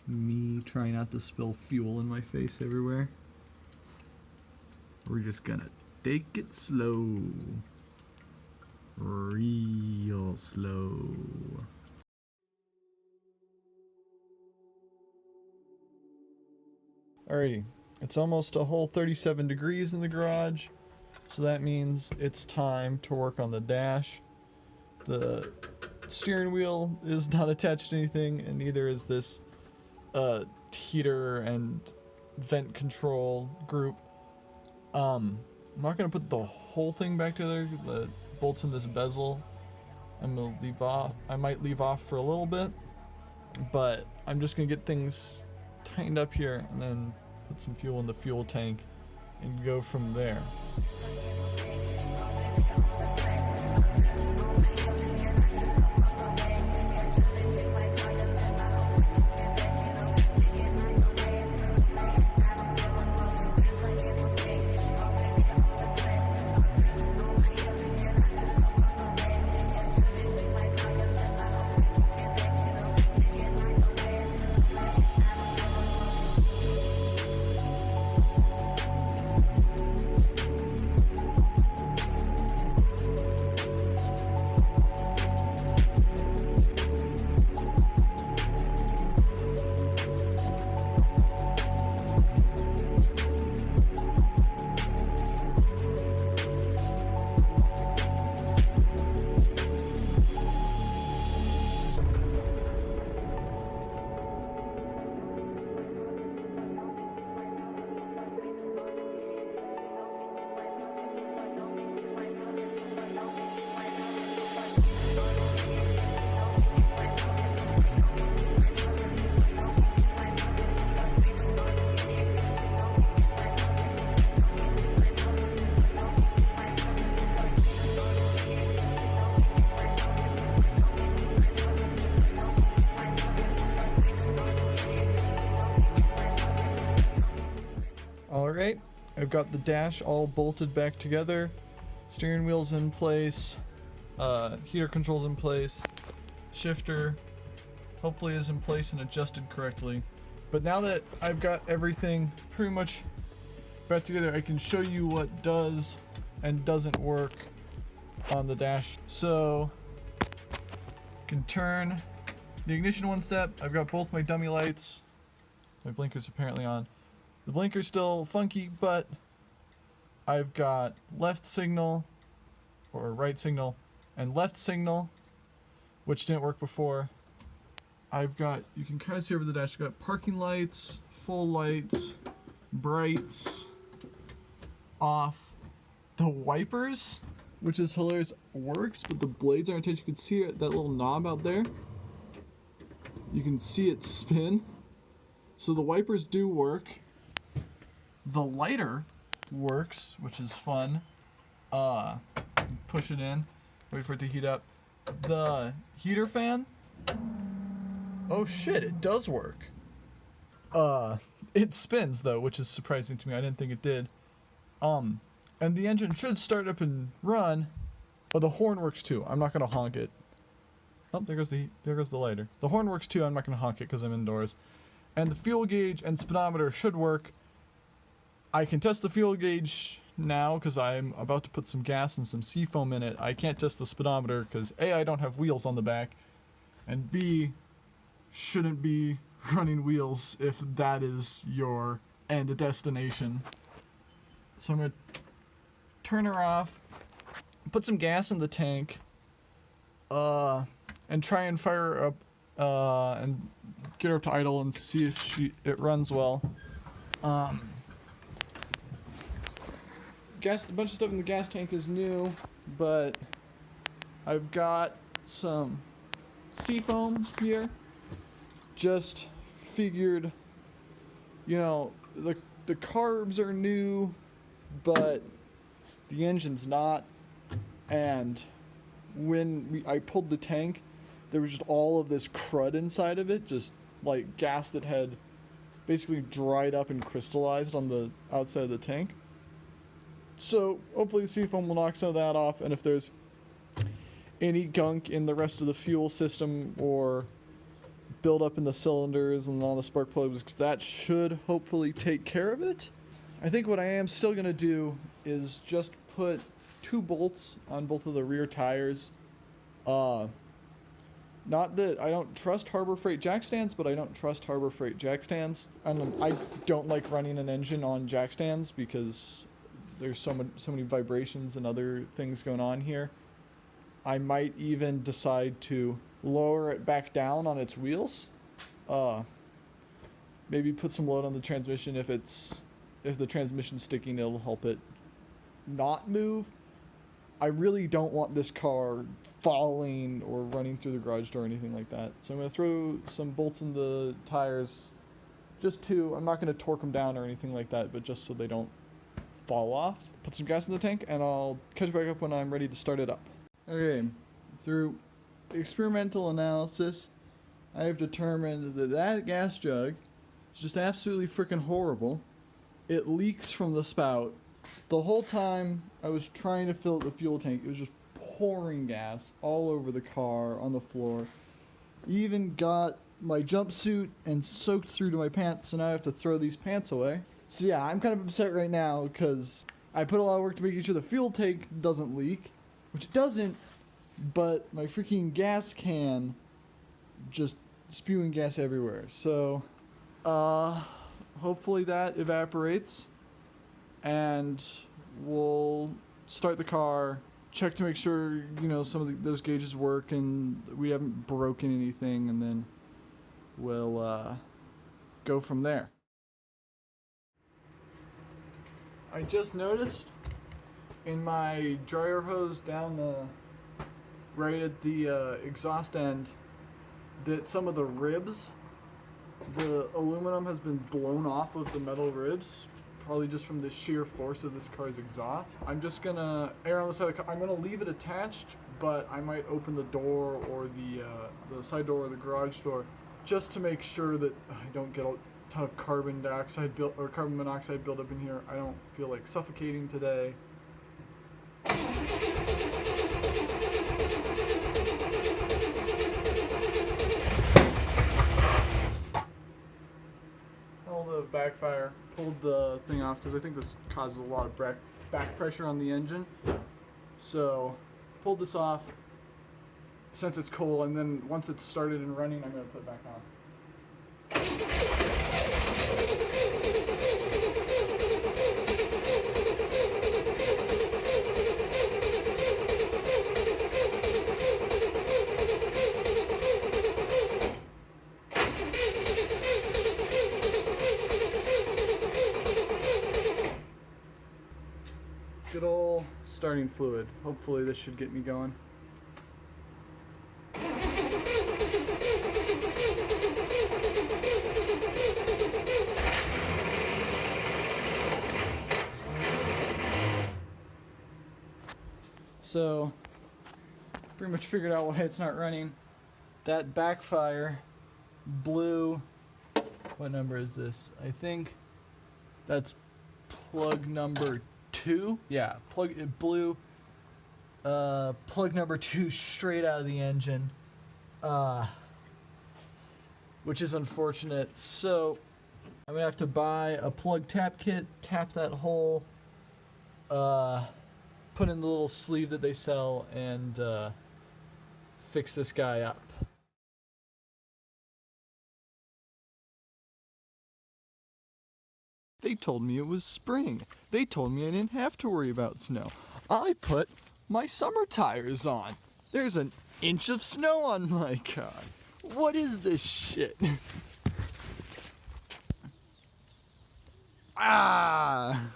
me trying not to spill fuel in my face everywhere. We're just gonna take it slow. Real slow. Alrighty, it's almost a whole 37 degrees in the garage, so that means it's time to work on the dash. The steering wheel is not attached to anything, and neither is this heater and vent control group. I'm not gonna put the whole thing back together. The bolts in this bezel, I'm gonna leave off. I might leave off for a little bit, but I'm just gonna get things tightened up here and then put some fuel in the fuel tank and go from there. Alright, I've got the dash all bolted back together, steering wheel's in place, heater controls in place, shifter hopefully is in place and adjusted correctly. But now that I've got everything pretty much back together, I can show you what does and doesn't work on the dash. So, can turn the ignition one step. I've got both my dummy lights. My blinker's apparently on. The blinker's still funky, but I've got left signal, or right signal, and left signal, which didn't work before. I've got, you can kind of see over the dash, I've got parking lights, full lights, brights, off. The wipers, which is hilarious, works, but the blades aren't attached. You can see that little knob out there. You can see it spin. So the wipers do work. The lighter works, which is fun. Push it in, wait for it to heat up. The heater fan, oh shit, it does work. It spins though, which is surprising to me. I didn't think it did. And the engine should start up and run. Oh, the horn works too. I'm not gonna honk it. Oh, there goes the lighter. The horn works too. I'm not gonna honk it because I'm indoors. And the fuel gauge and speedometer should work. I can test the fuel gauge now because I'm about to put some gas and some seafoam in it. I can't test the speedometer because A, I don't have wheels on the back, and B, shouldn't be running wheels if that is your end destination. So I'm going to turn her off, put some gas in the tank, and try and fire her up and get her up to idle and see if it runs well. A bunch of stuff in the gas tank is new, but I've got some seafoam here. Just figured, you know, the carbs are new, but the engine's not. And when I pulled the tank, there was just all of this crud inside of it, just like gas that had basically dried up and crystallized on the outside of the tank. So hopefully seafoam will knock some of that off, and if there's any gunk in the rest of the fuel system or buildup in the cylinders and all the spark plugs, because that should hopefully take care of it. I think what I am still going to do is just put 2 bolts on both of the rear tires. Not that I don't trust Harbor Freight jack stands, but I don't trust Harbor Freight jack stands. And I don't like running an engine on jack stands because there's so many vibrations and other things going on here. I might even decide to lower it back down on its wheels. Maybe put some load on the transmission. If the transmission's sticking, it'll help it not move. I really don't want this car falling or running through the garage door or anything like that. So I'm going to throw some bolts in the tires, just 2. I'm not going to torque them down or anything like that, but just so they don't fall off. Put some gas in the tank, and I'll catch back up when I'm ready to start it up. Okay, through experimental analysis, I have determined that that gas jug is just absolutely freaking horrible. It leaks from the spout. The whole time I was trying to fill the fuel tank, it was just pouring gas all over the car, on the floor. Even got my jumpsuit and soaked through to my pants, so now I have to throw these pants away. So yeah, I'm kind of upset right now because I put a lot of work to making sure the fuel tank doesn't leak, which it doesn't, but my freaking gas can just spewing gas everywhere. So, hopefully that evaporates, and we'll start the car, check to make sure, you know, some of those gauges work and we haven't broken anything, and then we'll go from there. I just noticed in my dryer hose down right at the exhaust end that some of the ribs, the aluminum has been blown off of the metal ribs, probably just from the sheer force of this car's exhaust. I'm just gonna err on the side of the car. I'm gonna leave it attached, but I might open the door or the side door or the garage door just to make sure that I don't get a ton of carbon monoxide buildup in here. I don't feel like suffocating today. The backfire, pulled the thing off because I think this causes a lot of back pressure on the engine. So pulled this off since it's cold, and then once it's started and running, I'm going to put it back on. Good old starting fluid. Hopefully this should get me going. So, pretty much figured out why it's not running. That backfire blew, what number is this? I think that's plug number 2. Yeah, it blew plug number 2 straight out of the engine, which is unfortunate. So I'm gonna have to buy a plug tap kit, tap that hole, put in the little sleeve that they sell, and fix this guy up. They told me it was spring. They told me I didn't have to worry about snow. I put my summer tires on. There's an inch of snow on my car. What is this shit? Ah!